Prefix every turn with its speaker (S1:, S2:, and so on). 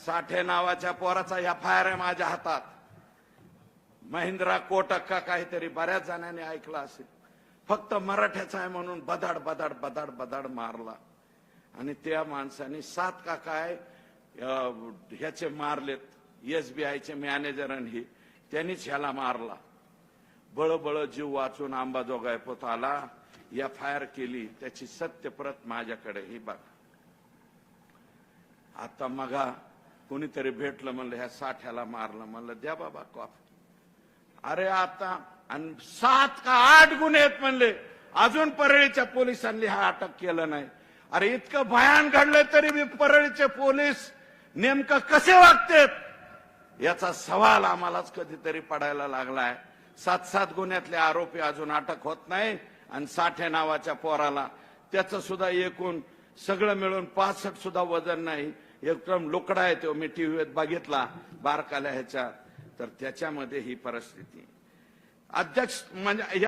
S1: साठे नावाच्या पोराचा एफआयआर आहे माझ्या हातात. महिंद्रा कोटक का काहीतरी, बऱ्याच जणांनी ऐकलं असेल. फक्त मराठ्याचा आहे म्हणून बदाड बदाड बदाड बदाड मारला. आणि त्या माणसाने 7 का काय ह्याचे मारलेत, SBIचे मॅनेजर, आणि त्यांनीच ह्याला मारला. बळबळ जीव वाचून अंबाजोगाई पोताला एफआयआर केली. त्याची सत्यप्रत माझ्याकडे ही बघा. आता मगा कोणीतरी भेटलं, म्हणलं ह्या साठ्याला मारलं. म्हणलं द्या बाबा कॉफी. अरे आता 7 का 8 गुन्हे आहेत म्हणले, अजून परळीच्या पोलिसांनी हा अटक केलं नाही. अरे इतकं भयान घडलं तरी मी परळीचे पोलीस नेमकं कसे वागतात याचा सवाल आम्हालाच कधीतरी पडायला लागलाय. 7 गुन्ह्यातले आरोपी अजून अटक होत नाही. आणि साठे नावाच्या पोराला त्याचं सुद्धा एकूण सगळं मिळून 65 सुद्धा वजन नाही. एकदम लोकडा आहे तो. मी टीव्हीत बघितला बारकाल्या ह्याच्या. तर त्याच्यामध्ये ही परिस्थिती. अध्यक्ष म्हणजे